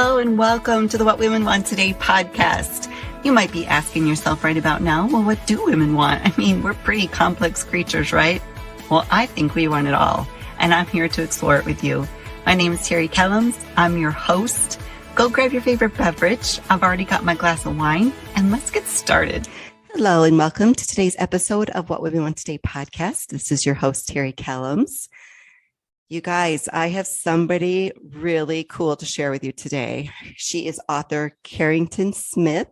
Hello and welcome to the What Women Want Today podcast. You might be asking yourself right about now, well, what do women want? I mean, we're pretty complex creatures, right? Well, I think we want it all, and I'm here to explore it with you. My name is Terry Kellums. I'm your host. Go grab your favorite beverage. I've already got my glass of wine, and let's get started. Hello and welcome to today's episode of What Women Want Today podcast. This is your host, Terry Kellums. You guys, I have somebody really cool to share with you today. She is author Carrington Smith,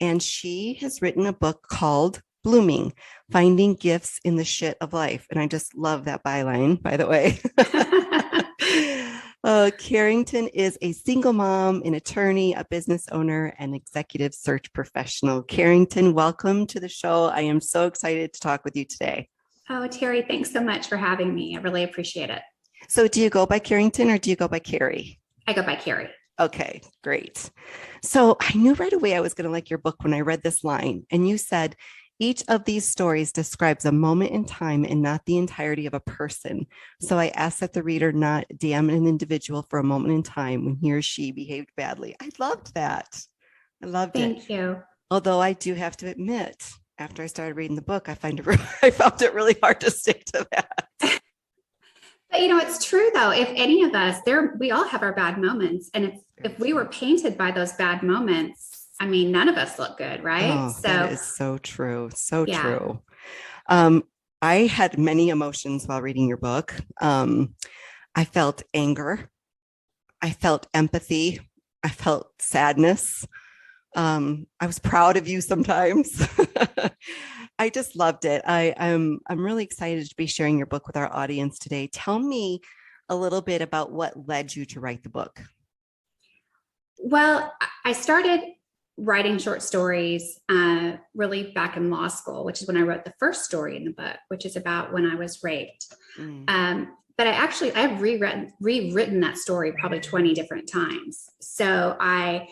and she has written a book called Blooming, Finding Gifts in the Shit of Life. And I just love that byline, by the way. Carrington is a single mom, an attorney, a business owner, and executive search professional. Carrington, welcome to the show. I am so excited to talk with you today. Oh, Terry, thanks so much for having me. I really appreciate it. So do you go by Carrington or do you go by Carrie? I go by Carrie. Okay, great. So I knew right away I was going to like your book when I read this line. And you said, each of these stories describes a moment in time and not the entirety of a person. So I asked that the reader not damn an individual for a moment in time when he or she behaved badly. I loved that. I loved it. Thank you. Although I do have to admit, after I started reading the book, I found it really hard to stick to that. But it's true though. If any of us we all have our bad moments. And if we were painted by those bad moments, I mean, none of us look good, right? Oh, so that is so true. So yeah. True. I had many emotions while reading your book. I felt anger. I felt empathy. I felt sadness. I was proud of you sometimes. I just loved it. I'm really excited to be sharing your book with our audience today. Tell me a little bit about what led you to write the book. Well, I started writing short stories really back in law school, which is when I wrote the first story in the book, which is about when I was raped. But I've rewritten that story probably 20 different times. So I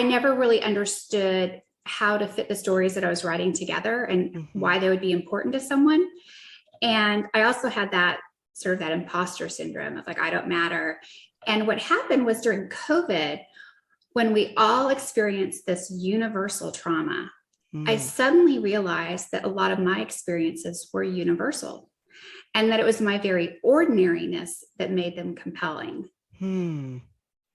never really understood how to fit the stories that I was writing together and why they would be important to someone. And I also had that sort of that imposter syndrome of like, I don't matter. And what happened was during COVID, when we all experienced this universal trauma, I suddenly realized that a lot of my experiences were universal and that it was my very ordinariness that made them compelling.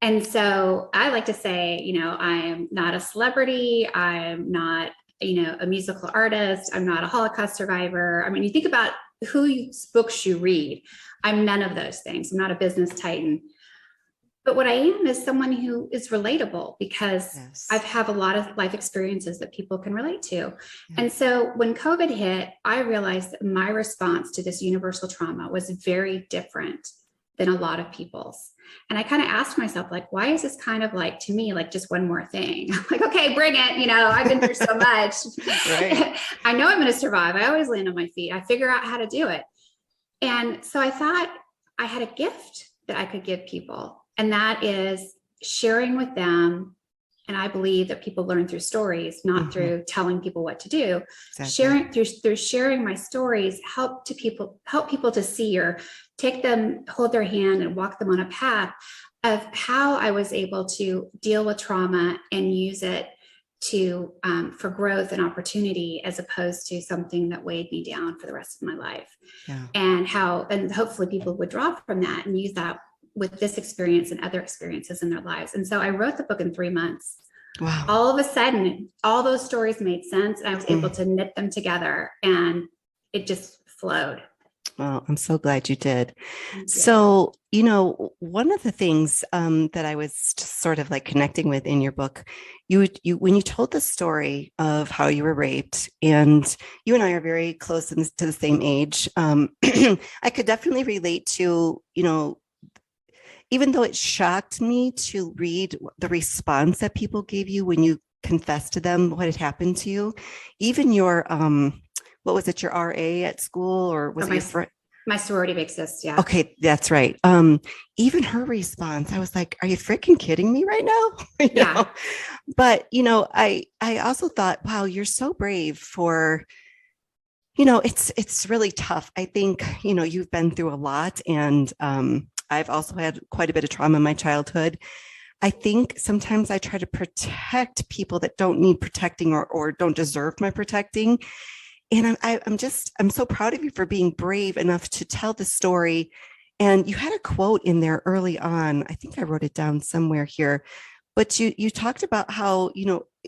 And so I like to say, I'm not a celebrity. I'm not, a musical artist. I'm not a Holocaust survivor. I mean, you think about whose books you read. I'm none of those things. I'm not a business titan. But what I am is someone who is relatable because I have a lot of life experiences that people can relate to. Yeah. And so when COVID hit, I realized that my response to this universal trauma was very different than a lot of people's. And I kind of asked myself, like, why is this kind of like, to me, like just one more thing? I'm like, okay, bring it. I've been through so much. Right. I know I'm going to survive. I always land on my feet. I figure out how to do it. And so I thought I had a gift that I could give people. And that is sharing with them. And I believe that people learn through stories, not through telling people what to do. Exactly. Sharing through sharing my stories, help people to see or take them, hold their hand and walk them on a path of how I was able to deal with trauma and use it to for growth and opportunity, as opposed to something that weighed me down for the rest of my life. Yeah. And hopefully people would draw from that and use that with this experience and other experiences in their lives. And so I wrote the book in 3 months. Wow. All of a sudden, all those stories made sense and I was able to knit them together and it just flowed. Well, I'm so glad you did. So, one of the things that I was just sort of like connecting with in your book, you when you told the story of how you were raped, and you and I are very close to the same age, I could definitely relate to, even though it shocked me to read the response that people gave you when you confessed to them what had happened to you, even your, what was it, your RA at school, or was it your friend? My sorority big sis, yeah. Okay, that's right. Even her response, I was like, are you freaking kidding me right now? Yeah. know? But, I also thought, wow, you're so brave for, it's really tough. I think, you've been through a lot, and I've also had quite a bit of trauma in my childhood. I think sometimes I try to protect people that don't need protecting or don't deserve my protecting. And I'm so proud of you for being brave enough to tell the story. And you had a quote in there early on. I think I wrote it down somewhere here, but you talked about how,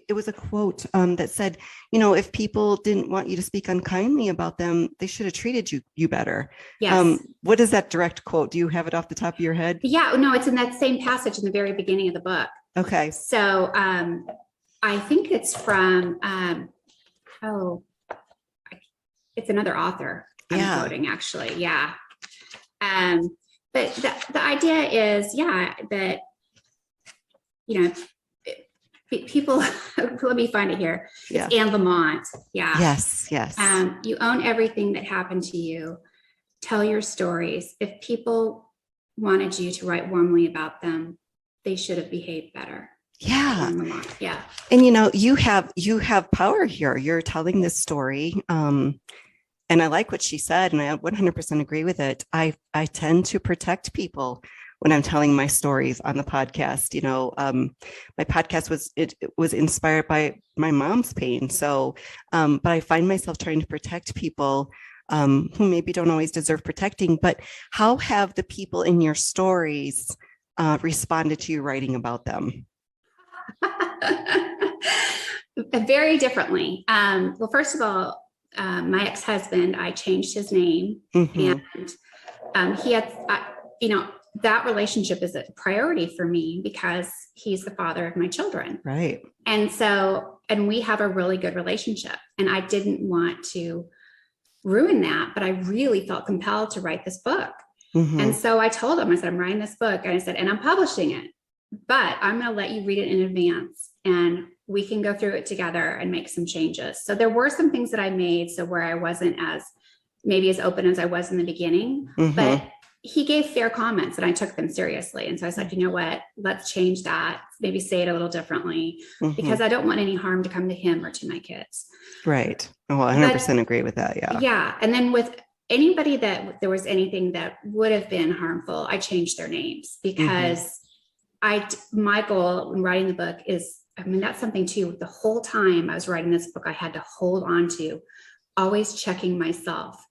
it was a quote that said, if people didn't want you to speak unkindly about them, they should have treated you better. Yes. What is that direct quote? Do you have it off the top of your head? Yeah, no, it's in that same passage in the very beginning of the book. Okay. So I think it's from, it's another author I'm quoting, actually. Yeah. But the idea is, that, people, let me find it here. It's Anne Lamont. Yeah. Yes. You own everything that happened to you. Tell your stories. If people wanted you to write warmly about them, they should have behaved better. Yeah. Yeah. And you have power here. You're telling this story. And I like what she said, and I 100% agree with it. I tend to protect people when I'm telling my stories on the podcast. My podcast was inspired by my mom's pain. So, but I find myself trying to protect people who maybe don't always deserve protecting. But how have the people in your stories responded to you writing about them? Very differently. Well, first of all, my ex-husband, I changed his name, and he had, that relationship is a priority for me because he's the father of my children. Right. And we have a really good relationship, and I didn't want to ruin that, but I really felt compelled to write this book. And so I told him, I said, I'm writing this book, and I said, and I'm publishing it, but I'm going to let you read it in advance, and we can go through it together and make some changes. So there were some things that I made, so where I wasn't as open as I was in the beginning, but he gave fair comments and I took them seriously. And so I said, you know what, let's change that. Maybe say it a little differently, because I don't want any harm to come to him or to my kids. Right. Oh, I 100% agree with that. Yeah. Yeah. And then with anybody that there was anything that would have been harmful, I changed their names, because my goal in writing the book is, that's something too. The whole time I was writing this book, I had to hold on to, always checking myself.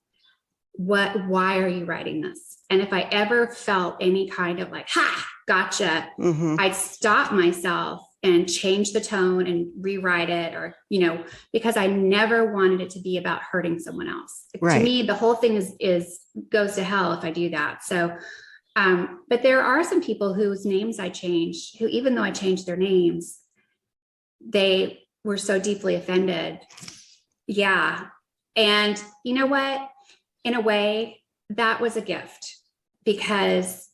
Why are you writing this? And if I ever felt any kind of like, gotcha, I'd stop myself and change the tone and rewrite it, or, because I never wanted it to be about hurting someone else. Right. To me, the whole thing goes to hell if I do that. So, but there are some people whose names I changed, who, even though I changed their names, they were so deeply offended. Yeah. And you know what? In a way, that was a gift, because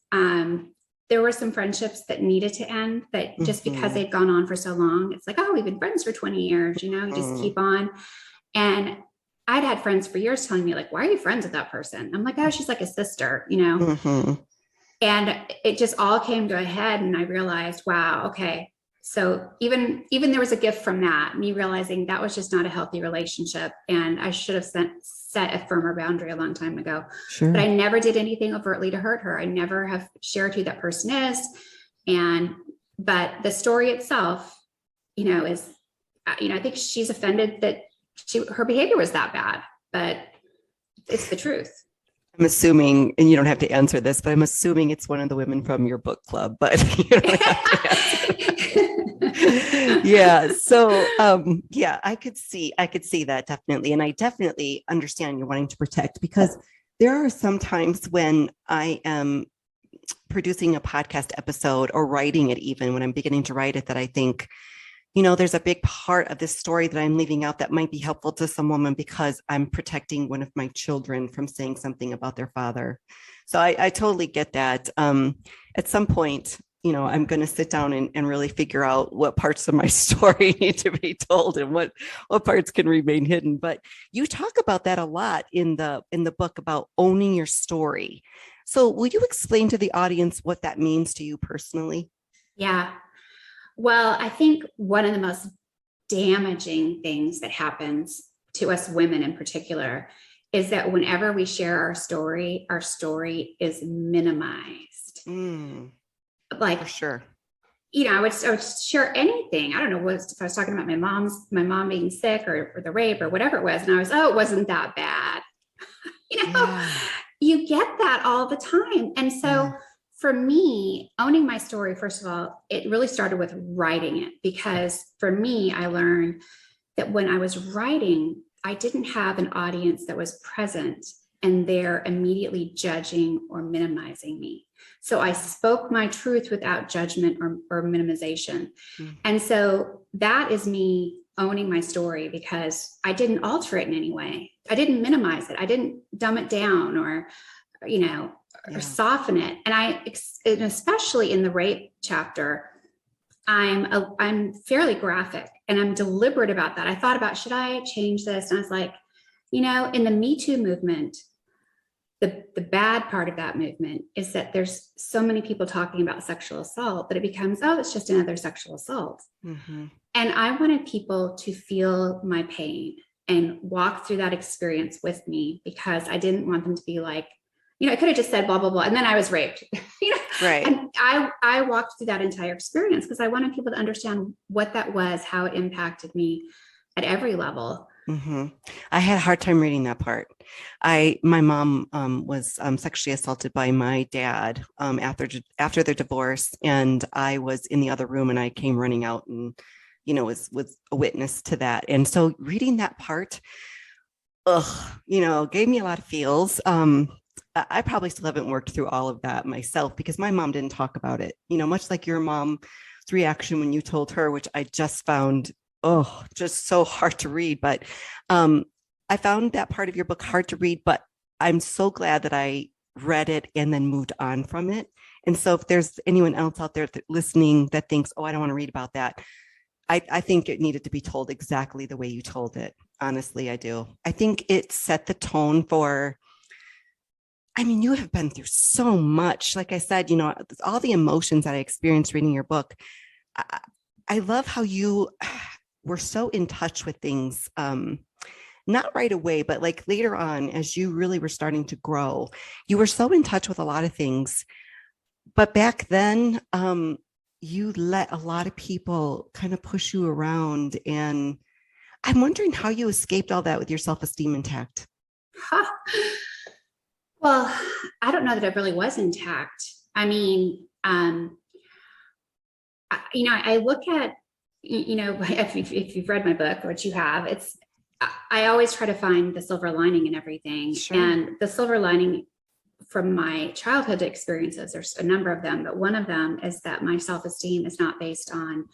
there were some friendships that needed to end, that just because they'd gone on for so long, it's like, oh, we've been friends for 20 years, you just keep on. And I'd had friends for years telling me, like, why are you friends with that person? I'm like, oh, she's like a sister, And it just all came to a head, and I realized, wow, okay. So even there was a gift from that, me realizing that was just not a healthy relationship, and I should have set a firmer boundary a long time ago. Sure. But I never did anything overtly to hurt her. I never have shared who that person is. But the story itself, is, I think she's offended that her behavior was that bad, but it's the truth. I'm assuming, and you don't have to answer this, but I'm assuming it's one of the women from your book club, but you don't have to answer. Yeah. So, I could see that definitely. And I definitely understand you're wanting to protect, because there are some times when I am producing a podcast episode or writing it, even when I'm beginning to write it, that I think, there's a big part of this story that I'm leaving out that might be helpful to some woman, because I'm protecting one of my children from saying something about their father. So I totally get that. At some point, I'm going to sit down and really figure out what parts of my story need to be told and what parts can remain hidden. But you talk about that a lot in the book, about owning your story. So will you explain to the audience what that means to you personally? Yeah. Well, I think one of the most damaging things that happens to us women in particular is that whenever we share our story is minimized. Like, for sure. I would share anything. I don't know if I was talking about my mom being sick or the rape or whatever it was. And I was, it wasn't that bad. You get that all the time. And so for me, owning my story, first of all, it really started with writing it, because for me, I learned that when I was writing, I didn't have an audience that was present and they're immediately judging or minimizing me. So I spoke my truth without judgment or minimization. And so that is me owning my story, because I didn't alter it in any way. I didn't minimize it. I didn't dumb it down or soften it. And especially in the rape chapter, I'm fairly graphic and I'm deliberate about that. I thought about, should I change this? And I was like, in the Me Too movement, the bad part of that movement is that there's so many people talking about sexual assault that it becomes, it's just another sexual assault. And I wanted people to feel my pain and walk through that experience with me, because I didn't want them to be like, I could have just said blah, blah, blah, and then I was raped, Right. And I walked through that entire experience because I wanted people to understand what that was, how it impacted me at every level. I had a hard time reading that part. My mom was sexually assaulted by my dad after their divorce, and I was in the other room, and I came running out and was a witness to that. And so reading that part, gave me a lot of feels. I probably still haven't worked through all of that myself, because my mom didn't talk about it, much like your mom's reaction when you told her, which I just found, just so hard to read. But I found that part of your book hard to read, but I'm so glad that I read it and then moved on from it. And so if there's anyone else out there listening that thinks, I don't want to read about that, I think it needed to be told exactly the way you told it. Honestly, I do. I think it set the tone for, you have been through so much. Like I said, all the emotions that I experienced reading your book. I love how you were so in touch with things, not right away, but like later on, as you really were starting to grow, you were so in touch with a lot of things. But back then, you let a lot of people kind of push you around. And I'm wondering how you escaped all that with your self-esteem intact. Well, I don't know that it really was intact. I look at, if you've read my book, which you have, I always try to find the silver lining in everything. Sure. And the silver lining from my childhood experiences, there's a number of them, but one of them is that my self-esteem is not based on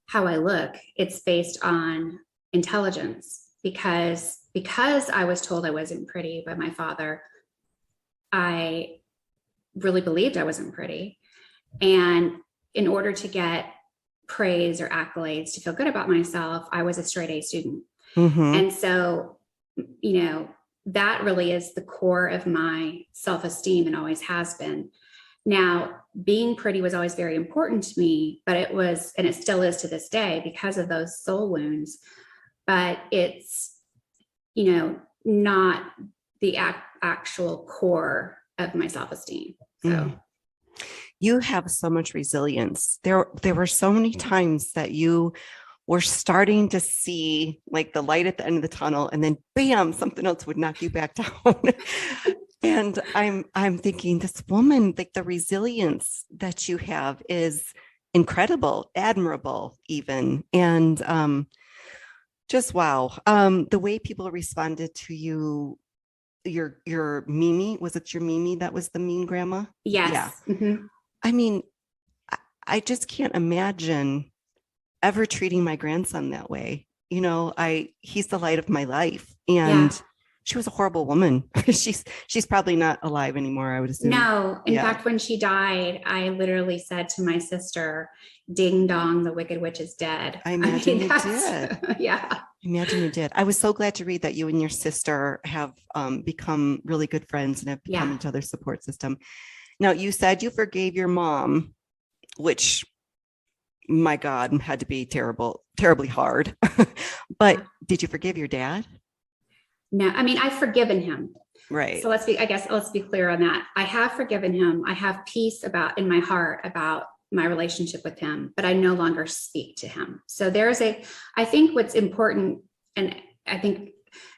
how I look. It's based on intelligence, because I was told I wasn't pretty by my father. I really believed I wasn't pretty. And in order to get praise or accolades to feel good about myself, I was a straight A student. And so, that really is the core of my self-esteem and always has been. Now, being pretty was always very important to me, but it was, and it still is to this day, because of those soul wounds, but it's, not the actual core of my self-esteem. So you have so much resilience. There were so many times that you were starting to see like the light at the end of the tunnel, and then bam, something else would knock you back down. And I'm thinking, this woman, like the resilience that you have is incredible, admirable even. And just wow. The way people responded to you, your Mimi, was it your Mimi that was the mean grandma? Yes. Yeah. I just can't imagine ever treating my grandson that way. He's the light of my life. And she was a horrible woman. She's probably not alive anymore, I would assume. No, in fact, when she died, I literally said to my sister, ding dong, the Wicked Witch is dead. I imagine you did. Yeah. I imagine you did. I was so glad to read that you and your sister have become really good friends and have become each other's support system. Now, you said you forgave your mom, which, my God, had to be terribly hard. But did you forgive your dad? No, I've forgiven him. Right. So let's be clear on that. I have forgiven him. I have peace in my heart about my relationship with him, but I no longer speak to him. So I think what's important, and I think,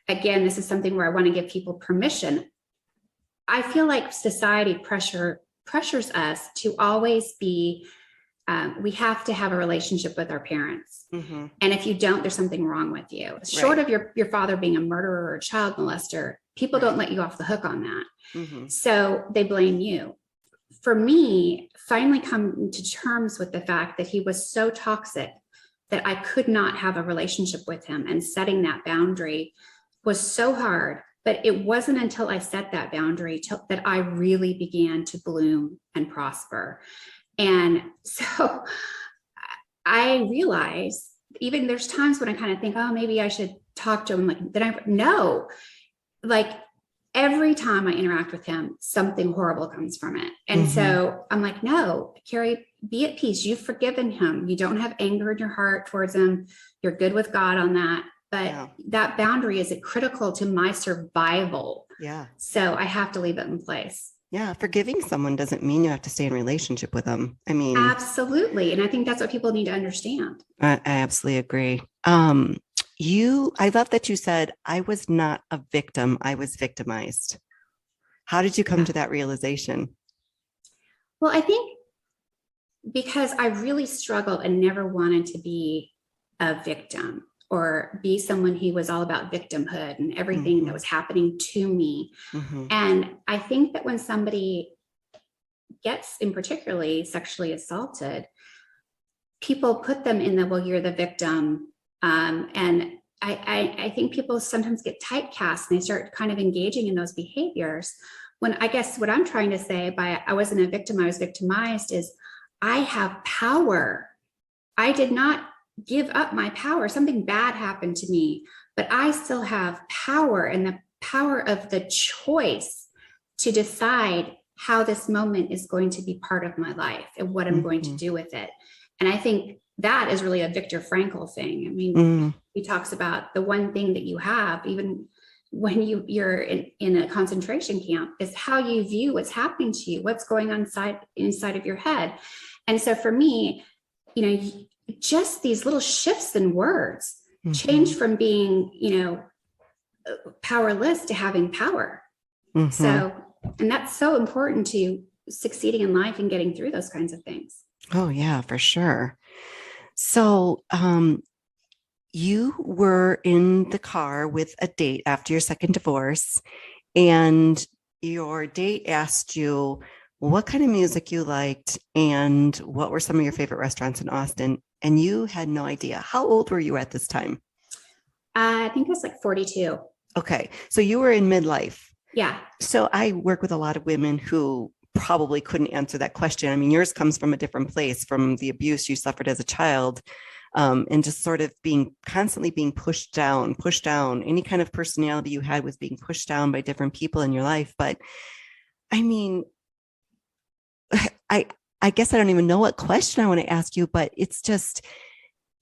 again, this is something where I want to give people permission. I feel like society pressures us to always be, we have to have a relationship with our parents. Mm-hmm. And if you don't, there's something wrong with you. Short of your father being a murderer or a child molester, people don't let you off the hook on that. Mm-hmm. So they blame you. For me, finally come to terms with the fact that he was so toxic that I could not have a relationship with him, and setting that boundary was so hard. But it wasn't until I set that boundary that I really began to bloom and prosper. And so I realized, even there's times when I kind of think, oh, maybe I should talk to him. Like every time I interact with him, something horrible comes from it. And so I'm like, no, Carrie, be at peace. You've forgiven him. You don't have anger in your heart towards him. You're good with God on that. But that boundary is critical to my survival. Yeah. So I have to leave it in place. Yeah. Forgiving someone doesn't mean you have to stay in a relationship with them. I mean, absolutely. And I think that's what people need to understand. I absolutely agree. I love that you said, I was not a victim. I was victimized. How did you come to that realization? Well, I think because I really struggled and never wanted to be a victim or be someone who was all about victimhood and everything that was happening to me. And I think that when somebody gets, in particularly sexually assaulted, people put them in well, you're the victim. And I think people sometimes get typecast and they start kind of engaging in those behaviors. When I guess what I'm trying to say by I wasn't a victim, I was victimized, is I have power. I did not give up my power. Something bad happened to me, but I still have power, and the power of the choice to decide how this moment is going to be part of my life and what I'm going to do with it. And I think that is really a Viktor Frankl thing. I mean, he talks about the one thing that you have, even when you're in a concentration camp, is how you view what's happening to you, what's going on inside of your head. And so for me, just these little shifts in words change from being, powerless to having power. So, and that's so important to succeeding in life and getting through those kinds of things. Oh yeah, for sure. So, you were in the car with a date after your second divorce, and your date asked you what kind of music you liked and what were some of your favorite restaurants in Austin. And you had no idea. How old were you at this time? I think I was like 42. Okay. So you were in midlife. Yeah. So I work with a lot of women who probably couldn't answer that question. I mean, yours comes from a different place, from the abuse you suffered as a child, and just sort of constantly being pushed down. Any kind of personality you had was being pushed down by different people in your life. But I mean, I guess I don't even know what question I want to ask you, but it's just,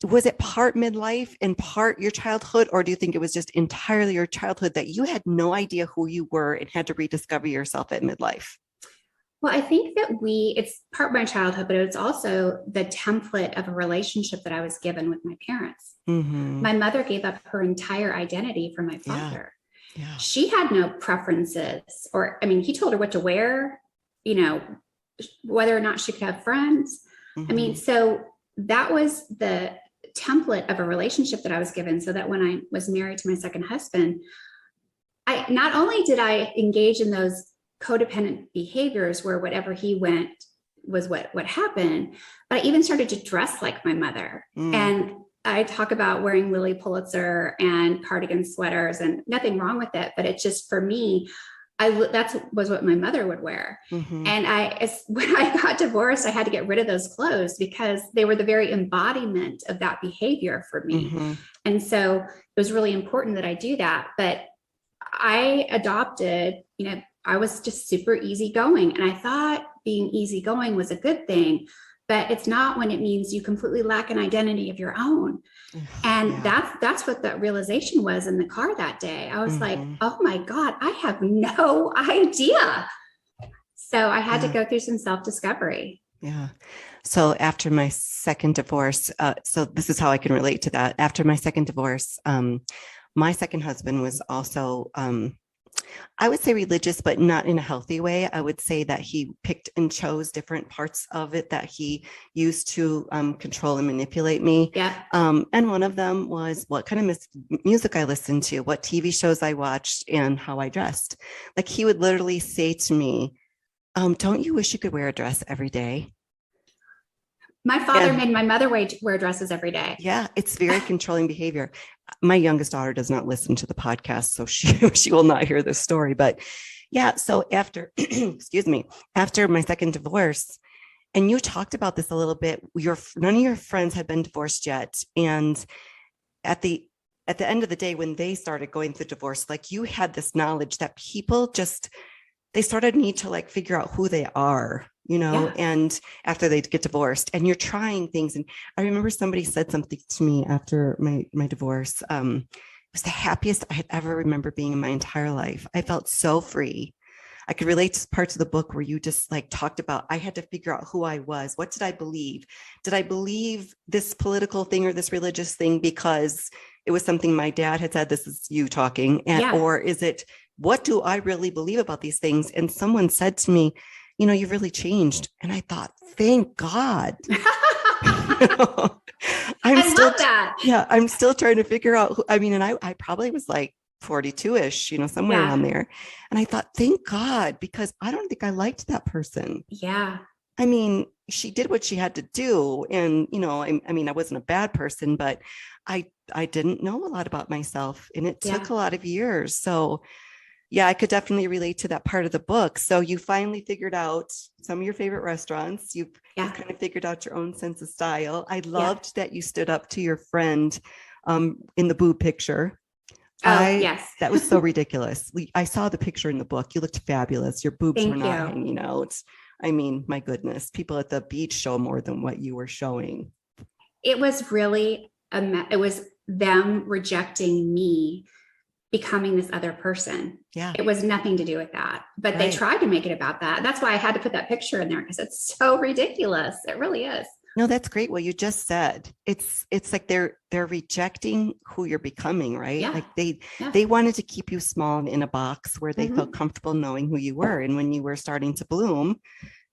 was it part midlife and part your childhood? Or do you think it was just entirely your childhood that you had no idea who you were and had to rediscover yourself at midlife? Well, I think that it's part of my childhood, but it's also the template of a relationship that I was given with my parents. My mother gave up her entire identity for my father. Yeah. She had no preferences, he told her what to wear, whether or not she could have friends. So that was the template of a relationship that I was given, so that when I was married to my second husband, I not only did I engage in those codependent behaviors where whatever he went was what happened, but I even started to dress like my mother. And I talk about wearing Lilly Pulitzer and cardigan sweaters, and nothing wrong with it, but it's just, for me, that was what my mother would wear. And when I got divorced, I had to get rid of those clothes because they were the very embodiment of that behavior for me. And so it was really important that I do that. But I adopted, I was just super easygoing. And I thought being easygoing was a good thing. but it's not when it means you completely lack an identity of your own. And that's what the realization was in the car that day. I was like, oh my God, I have no idea. So I had to go through some self-discovery. Yeah. So after my second divorce, so this is how I can relate to that. After my second divorce, my second husband was also, I would say religious, but not in a healthy way. I would say that he picked and chose different parts of it that he used to control and manipulate me. Yeah. And one of them was what kind of music I listened to, what TV shows I watched, and how I dressed. Like he would literally say to me, don't you wish you could wear a dress every day? My father made my mother wear dresses every day. Yeah, it's very controlling behavior. My youngest daughter does not listen to the podcast, so she will not hear this story. But yeah, so after, excuse me, after my second divorce, and you talked about this a little bit, none of your friends had been divorced yet. And at the end of the day, when they started going through divorce, like you had this knowledge that people they sort of need to like figure out who they are, and after they get divorced, and you're trying things. And I remember somebody said something to me after my divorce. It was the happiest I had ever remember being in my entire life. I felt so free. I could relate to parts of the book where you just like talked about, I had to figure out who I was. What did I believe? Did I believe this political thing or this religious thing because it was something my dad had said? This is you talking. Or is it, what do I really believe about these things? And someone said to me, you've really changed. And I thought, thank God. I love that. Yeah. I'm still trying to figure out and I probably was like 42-ish, somewhere around there. And I thought, thank God, because I don't think I liked that person. Yeah. She did what she had to do. And, I wasn't a bad person, but I didn't know a lot about myself, and it took a lot of years. So yeah, I could definitely relate to that part of the book. So you finally figured out some of your favorite restaurants. You've kind of figured out your own sense of style. I loved that you stood up to your friend in the boob picture. Yes. That was so ridiculous. I saw the picture in the book. You looked fabulous. Your boobs were not hanging out. My goodness, people at the beach show more than what you were showing. It was really, it was them rejecting me becoming this other person. Yeah. It was nothing to do with that, but they tried to make it about that. That's why I had to put that picture in there, because it's so ridiculous. It really is. No, that's great. What you just said, it's like they're rejecting who you're becoming, right? Yeah. Like they wanted to keep you small and in a box where they felt comfortable knowing who you were. And when you were starting to bloom,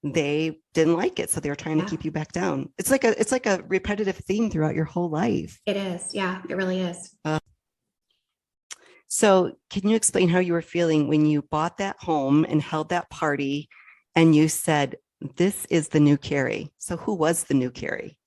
they didn't like it. So they were trying to keep you back down. It's like a repetitive theme throughout your whole life. It is. Yeah, it really is. So can you explain how you were feeling when you bought that home and held that party and you said, this is the new Carrie? So who was the new Carrie?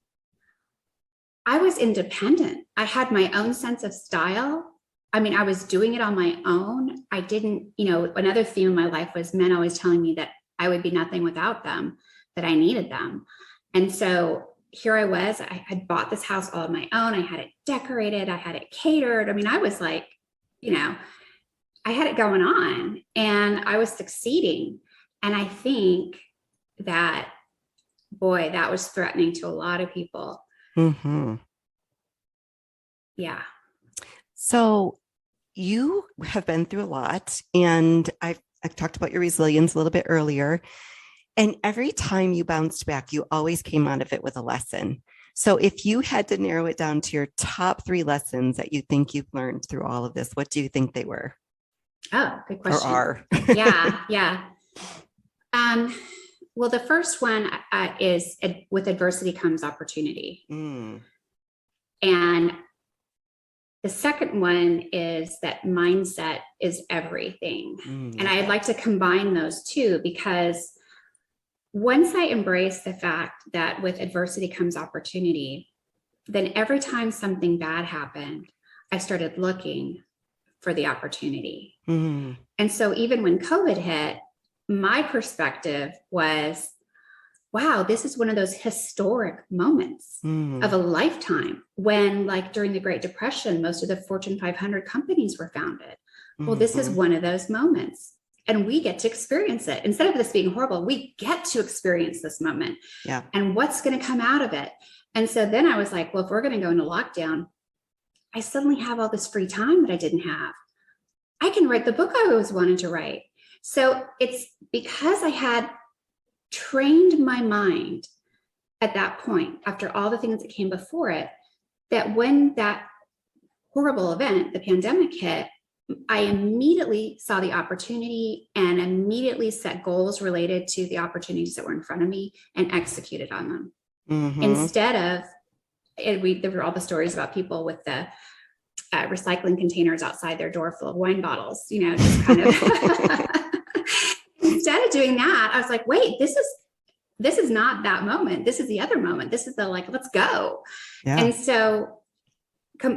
I was independent. I had my own sense of style. I was doing it on my own. I didn't, another theme in my life was men always telling me that I would be nothing without them, that I needed them. And so here I was, I had bought this house all on my own. I had it decorated. I had it catered. I was like, I had it going on and I was succeeding. And I think that, boy, that was threatening to a lot of people. Mm-hmm. Yeah. So you have been through a lot, and I've talked about your resilience a little bit earlier. And every time you bounced back, you always came out of it with a lesson. So if you had to narrow it down to your top 3 lessons that you think you've learned through all of this, what do you think they were? Oh, good question. Or are? Yeah. Well, the first one is with adversity comes opportunity. And the second one is that mindset is everything. And I'd like to combine those two, because once I embraced the fact that with adversity comes opportunity, then every time something bad happened, I started looking for the opportunity. And so even when COVID hit, my perspective was, wow, this is one of those historic moments of a lifetime, when, like during the Great Depression, most of the Fortune 500 companies were founded. Well, this is one of those moments. and we get to experience it. Instead of this being horrible, we get to experience this moment. Yeah. And what's going to come out of it. And so then I was like, well, if we're going to go into lockdown, I suddenly have all this free time that I didn't have. I can write the book I always wanted to write. So it's because I had trained my mind at that point, after all the things that came before it, that when that horrible event, the pandemic, hit, I immediately saw the opportunity and immediately set goals related to the opportunities that were in front of me and executed on them. Mm-hmm. Instead of, there were all the stories about people with the recycling containers outside their door full of wine bottles, just kind of. Instead of doing that, I was like, wait, this is not that moment. This is the other moment. This is the let's go. Yeah. And so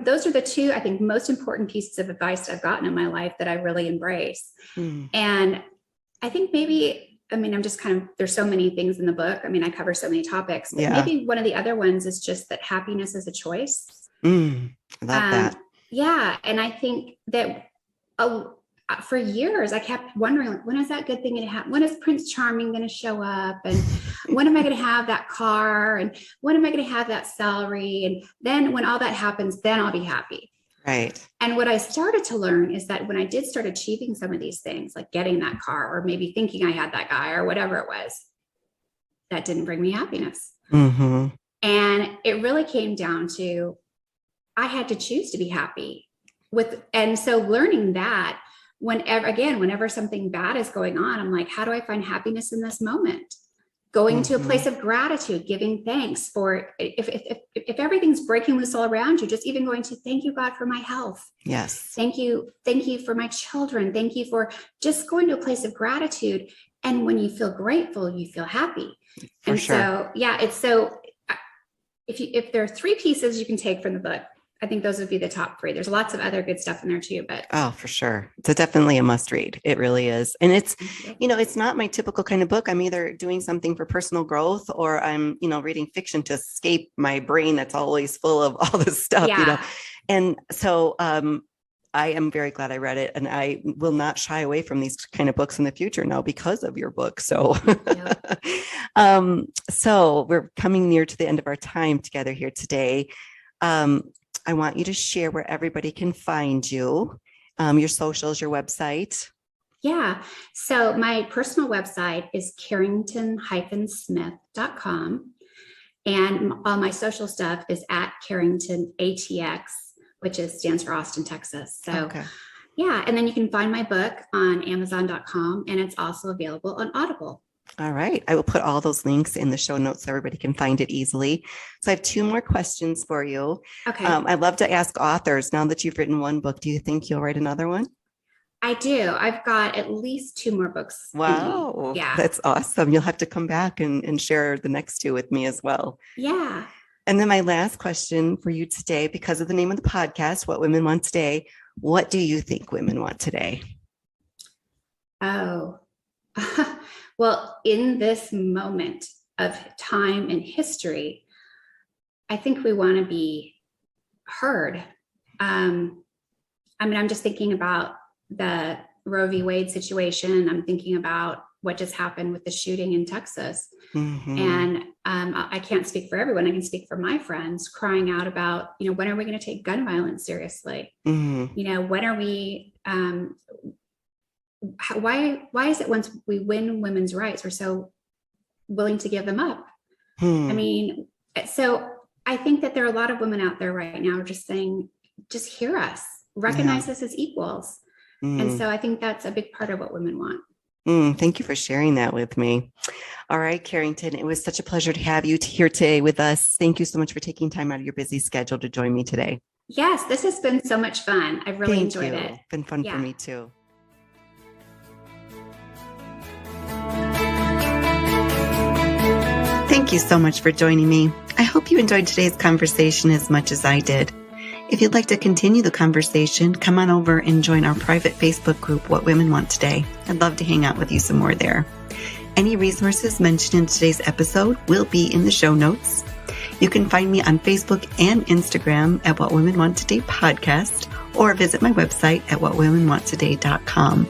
those are the two, I think, most important pieces of advice that I've gotten in my life that I really embrace. And I think I'm just there's so many things in the book. I cover so many topics, but maybe one of the other ones is just that happiness is a choice. I love that. Yeah. And I think that for years, I kept wondering, when is that good thing going to happen? When is Prince Charming going to show up? And when am I going to have that car? And when am I going to have that salary? And then when all that happens, then I'll be happy. Right. And what I started to learn is that when I did start achieving some of these things, like getting that car, or maybe thinking I had that guy, or whatever it was, that didn't bring me happiness. Mm-hmm. And it really came down to, I had to choose to be happy and so learning that whenever something bad is going on, I'm like, how do I find happiness in this moment? Going to a place of gratitude, giving thanks for if everything's breaking loose all around you, just even going to thank you, God, for my health. Yes. Thank you for my children. Thank you for just going to a place of gratitude. And when you feel grateful, you feel happy. For sure. So if there are three pieces you can take from the book, I think those would be the top three. There's lots of other good stuff in there too, but. Oh, for sure. It's definitely a must read. It really is. And it's, it's not my typical kind of book. I'm either doing something for personal growth, or I'm, reading fiction to escape my brain that's always full of all this stuff, And so, I am very glad I read it, and I will not shy away from these kind of books in the future now because of your book. So, so we're coming near to the end of our time together here today. I want you to share where everybody can find you, your socials, your website. Yeah. So my personal website is carrington-smith.com. And all my social stuff is at Carrington ATX, which stands for Austin, Texas. So yeah. And then you can find my book on Amazon.com, and it's also available on Audible. All right. I will put all those links in the show notes so everybody can find it easily. So I have two more questions for you. Okay. I love to ask authors, now that you've written one book, do you think you'll write another one? I do. I've got at least 2 more books. Wow. Yeah. That's awesome. You'll have to come back and share the next 2 with me as well. Yeah. And then my last question for you today, because of the name of the podcast, What Women Want Today, what do you think women want today? Oh, well, in this moment of time and history, I think we want to be heard. I'm just thinking about the Roe v. Wade situation. I'm thinking about what just happened with the shooting in Texas. Mm-hmm. And I can't speak for everyone. I can speak for my friends crying out about, when are we going to take gun violence seriously? Mm-hmm. When are we, why is it once we win women's rights, we're so willing to give them up? So I think that there are a lot of women out there right now just saying, just hear us, recognize us as equals. And so I think that's a big part of what women want. Thank you for sharing that with me. All right, Carrington, it was such a pleasure to have you here today with us. Thank you so much for taking time out of your busy schedule to join me today. Yes, this has been so much fun. I've really enjoyed it. It's been fun for me too. Thank you so much for joining me. I hope you enjoyed today's conversation as much as I did. If you'd like to continue the conversation, come on over and join our private Facebook group, What Women Want Today. I'd love to hang out with you some more there. Any resources mentioned in today's episode will be in the show notes. You can find me on Facebook and Instagram at What Women Want Today Podcast, or visit my website at whatwomenwanttoday.com.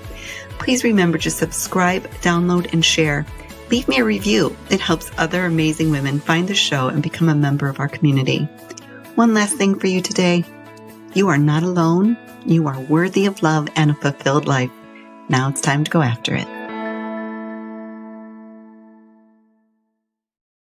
Please remember to subscribe, download, and share. Leave me a review. It helps other amazing women find the show and become a member of our community. One last thing for you today. You are not alone. You are worthy of love and a fulfilled life. Now it's time to go after it.